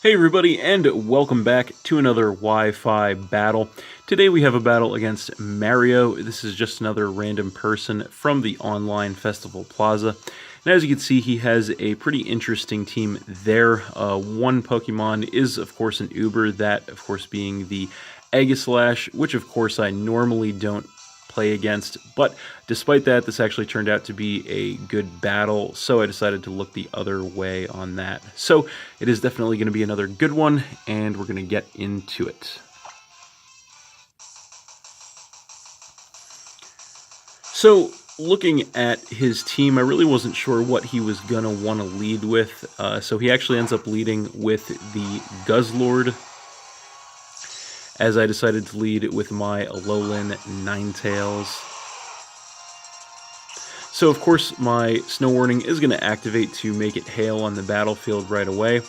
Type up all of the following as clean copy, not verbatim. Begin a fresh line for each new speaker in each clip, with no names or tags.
Hey everybody, and welcome back to another Wi-Fi battle. Today we have a battle against Mario. This is just another random person from the online Festival Plaza. And as you can see, he has a pretty interesting team there. One Pokemon is, of course, an Uber, that, of course, being the Aegislash, which, of course, I normally don't play against, but despite that, this actually turned out to be a good battle, so I decided to look the other way on that. So it is definitely going to be another good one, and we're going to get into it. So looking at his team, I really wasn't sure what he was going to want to lead with, so he actually ends up leading with the Guzzlord, as I decided to lead with my Alolan Ninetales. So of course my Snow Warning is going to activate to make it hail on the battlefield right away.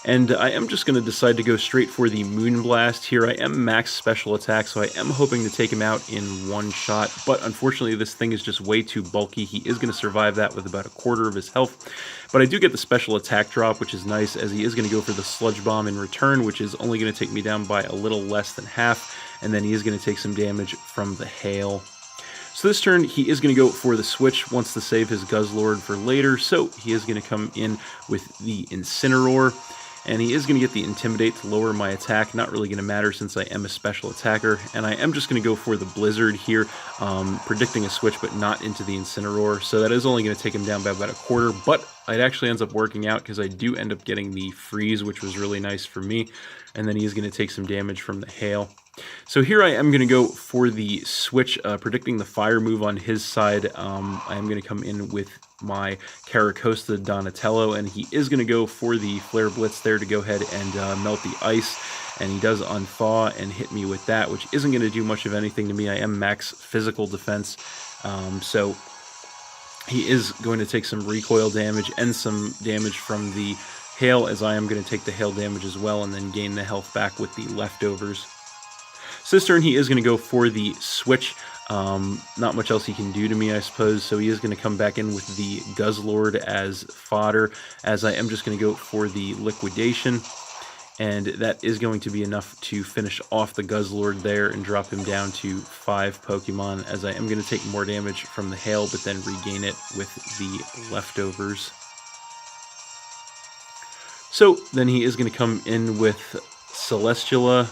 And I am just going to decide to go straight for the Moonblast here. I am max special attack, so I am hoping to take him out in one shot, but unfortunately this thing is just way too bulky. He is going to survive that with about a quarter of his health. But I do get the special attack drop, which is nice, as he is going to go for the Sludge Bomb in return, which is only going to take me down by a little less than half, and then he is going to take some damage from the hail. So this turn, he is going to go for the switch, wants to save his Guzzlord for later, so he is going to come in with the Incineroar. And he is going to get the Intimidate to lower my attack. Not really going to matter since I am a special attacker. And I am just going to go for the Blizzard here, predicting a switch but not into the Incineroar. So that is only going to take him down by about a quarter, but it actually ends up working out because I do end up getting the Freeze, which was really nice for me. And then he is going to take some damage from the Hail. So here I am going to go for the switch, predicting the fire move on his side. I am going to come in with my Caracosta Donatello, and he is going to go for the Flare Blitz there to go ahead and melt the ice, and he does unthaw and hit me with that, which isn't going to do much of anything to me. I am max physical defense, so he is going to take some recoil damage and some damage from the hail, as I am going to take the hail damage as well and then gain the health back with the leftovers. So this turn he is going to go for the switch. Not much else he can do to me, I suppose, so he is going to come back in with the Guzzlord as fodder, as I am just going to go for the Liquidation, and that is going to be enough to finish off the Guzzlord there and drop him down to 5 Pokemon, as I am going to take more damage from the hail, but then regain it with the leftovers. So then he is going to come in with Celesteela.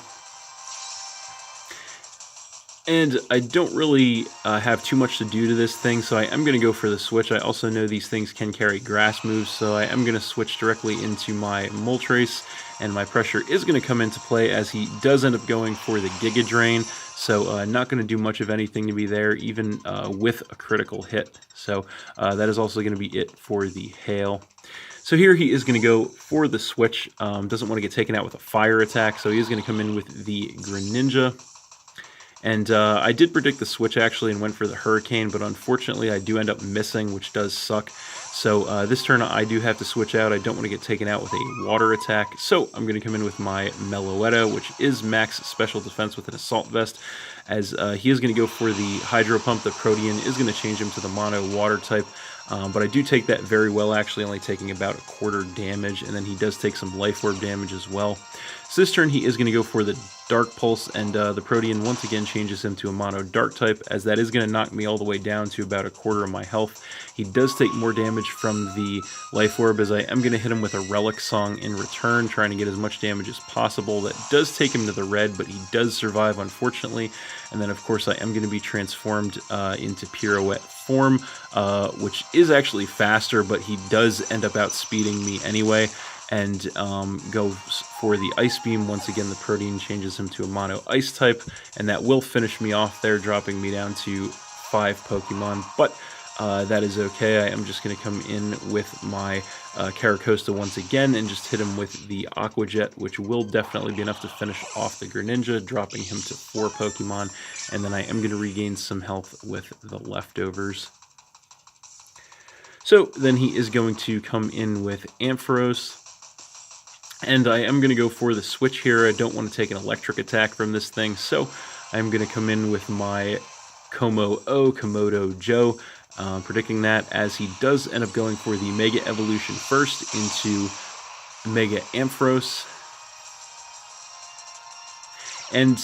And I don't really have too much to do to this thing, so I am going to go for the switch. I also know these things can carry grass moves, so I am going to switch directly into my Moltres, and my pressure is going to come into play as he does end up going for the Giga Drain, so not going to do much of anything to me there, even with a critical hit. So that is also going to be it for the Hail. So here he is going to go for the switch, doesn't want to get taken out with a fire attack, so he is going to come in with the Greninja. And I did predict the switch actually and went for the Hurricane, but unfortunately I do end up missing, which does suck. So this turn I do have to switch out. I don't want to get taken out with a water attack, so I'm going to come in with my Meloetta, which is max special defense with an Assault Vest, as he is going to go for the Hydro Pump. The Protean is going to change him to the Mono Water type, but I do take that very well, actually only taking about a quarter damage, and then he does take some Life Orb damage as well. So this turn he is going to go for the Dark Pulse, and the Protean once again changes him to a Mono Dark type, as that is going to knock me all the way down to about a quarter of my health. He does take more damage from the Life Orb, as I am going to hit him with a Relic Song in return, trying to get as much damage as possible. That does take him to the red, but he does survive, unfortunately. And then, of course, I am going to be transformed into Pirouette form, which is actually faster, but he does end up outspeeding me anyway, and goes for the Ice Beam. Once again, the Protean changes him to a Mono Ice type, and that will finish me off there, dropping me down to 5 Pokemon, but that is okay. I am just going to come in with my Caracosta once again and just hit him with the Aqua Jet, which will definitely be enough to finish off the Greninja, dropping him to 4 Pokemon, and then I am going to regain some health with the leftovers. So then he is going to come in with Ampharos, and I am going to go for the switch here. I don't want to take an electric attack from this thing, so I'm going to come in with my Komodo Joe, predicting that, as he does end up going for the Mega Evolution first into Mega Ampharos. And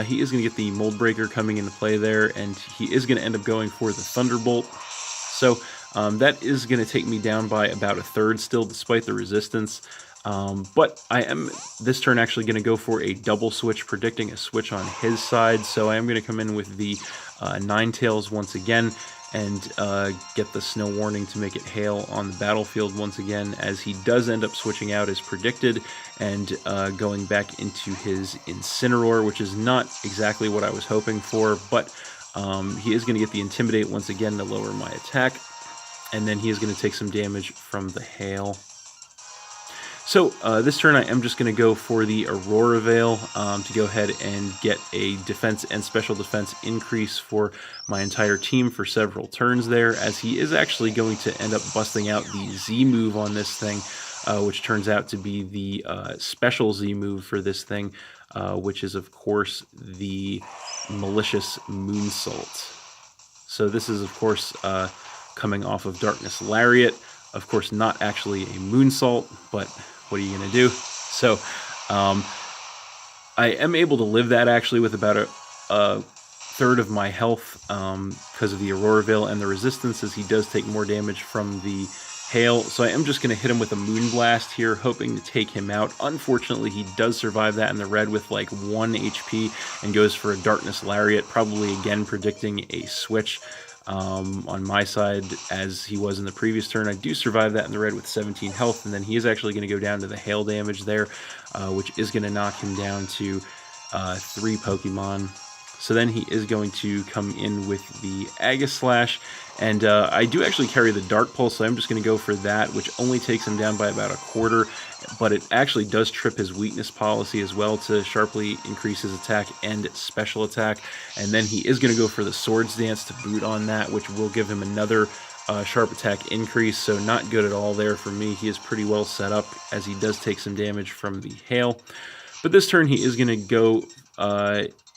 he is going to get the Mold Breaker coming into play there, and he is going to end up going for the Thunderbolt. So that is going to take me down by about a third still, despite the resistance. But I am, this turn, actually going to go for a double switch, predicting a switch on his side. So I am going to come in with the Ninetales once again, and get the Snow Warning to make it hail on the battlefield once again, as he does end up switching out as predicted, and going back into his Incineroar, which is not exactly what I was hoping for, but he is going to get the Intimidate once again to lower my attack, and then he is going to take some damage from the hail. So this turn I am just going to go for the Aurora Veil to go ahead and get a defense and special defense increase for my entire team for several turns there, as he is actually going to end up busting out the Z move on this thing, which turns out to be the special Z move for this thing, which is of course the Malicious Moonsault. So this is of course coming off of Darkness Lariat, of course not actually a Moonsault, but what are you going to do? So I am able to live that actually with about a third of my health because of the Aurora Veil and the resistance, as he does take more damage from the hail. So I am just going to hit him with a Moonblast here, hoping to take him out. Unfortunately, he does survive that in the red with like 1 HP and goes for a Darkness Lariat, probably again predicting a switch on my side, as he was in the previous turn. I do survive that in the red with 17 health, and then he is actually going to go down to the hail damage there, which is going to knock him down to 3 Pokemon. So then he is going to come in with the Aegislash, and I do actually carry the Dark Pulse, so I'm just going to go for that, which only takes him down by about a quarter, but it actually does trip his weakness policy as well to sharply increase his attack and special attack. And then he is going to go for the Swords Dance to boot on that, which will give him another sharp attack increase, so not good at all there for me. He is pretty well set up, as he does take some damage from the hail. But this turn he is going to go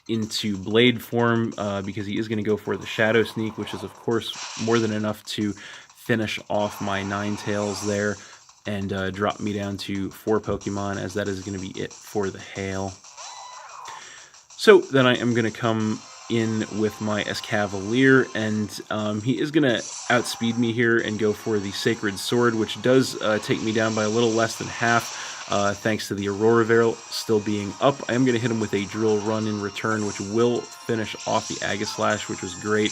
into Blade form, because he is going to go for the Shadow Sneak, which is of course more than enough to finish off my Ninetales there, and drop me down to 4 Pokemon, as that is going to be it for the hail. So then I am going to come in with my Escavalier, and he is going to outspeed me here and go for the Sacred Sword, which does take me down by a little less than half, thanks to the Aurora Veil still being up. I am going to hit him with a Drill Run in return, which will finish off the Aegislash, which was great.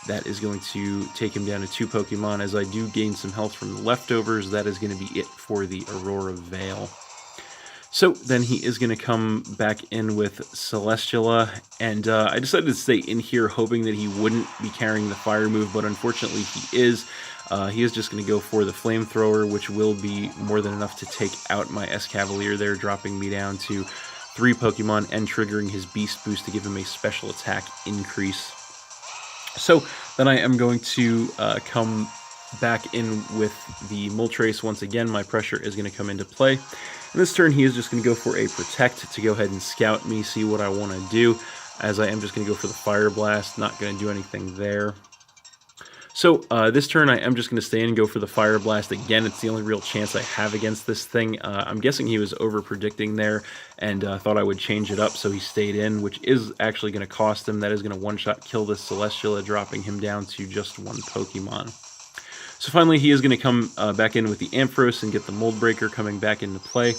That is going to take him down to 2 Pokemon, as I do gain some health from the leftovers. That is going to be it for the Aurora Veil. So then he is going to come back in with Celesteela, and I decided to stay in here hoping that he wouldn't be carrying the fire move, but unfortunately he is. He is just going to go for the Flamethrower, which will be more than enough to take out my Escavalier there, dropping me down to 3 Pokemon and triggering his Beast Boost to give him a special attack increase. So then I am going to come back in with the Moltres once again. My pressure is going to come into play. And this turn he is just going to go for a Protect to go ahead and scout me, see what I want to do, as I am just going to go for the Fire Blast, not going to do anything there. So this turn I am just going to stay in and go for the Fire Blast again. It's the only real chance I have against this thing. I'm guessing he was over-predicting there and thought I would change it up, so he stayed in, which is actually going to cost him. That is going to one-shot kill this Celesteela, dropping him down to just 1 Pokemon. So finally he is going to come back in with the Ampharos and get the Mold Breaker coming back into play.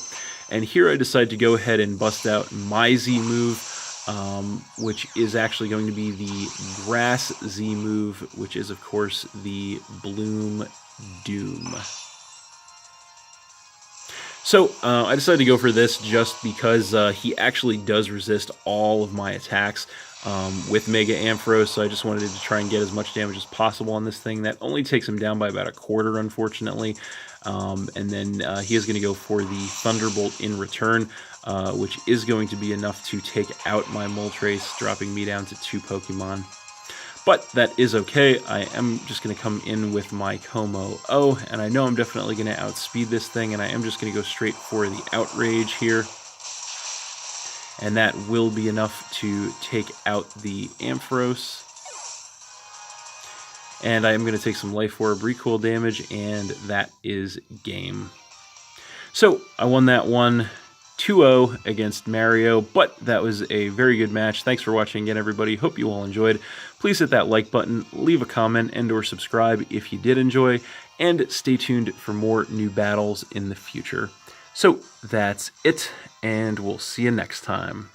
And here I decide to go ahead and bust out my Z move, which is actually going to be the Grass Z move, which is of course the Bloom Doom. So I decided to go for this just because he actually does resist all of my attacks with Mega Ampharos, so I just wanted to try and get as much damage as possible on this thing. That only takes him down by about a quarter, unfortunately. And then he is going to go for the Thunderbolt in return, which is going to be enough to take out my Moltres, dropping me down to 2 Pokemon. But that is okay. I am just going to come in with my Como-O, and I know I'm definitely going to outspeed this thing, and I am just going to go straight for the Outrage here. And that will be enough to take out the Ampharos. And I am going to take some Life Orb recoil damage, and that is game. So I won that one 2-0 against Mario, but that was a very good match. Thanks for watching again, everybody. Hope you all enjoyed. Please hit that like button, leave a comment, and or subscribe if you did enjoy, and stay tuned for more new battles in the future. So that's it, and we'll see you next time.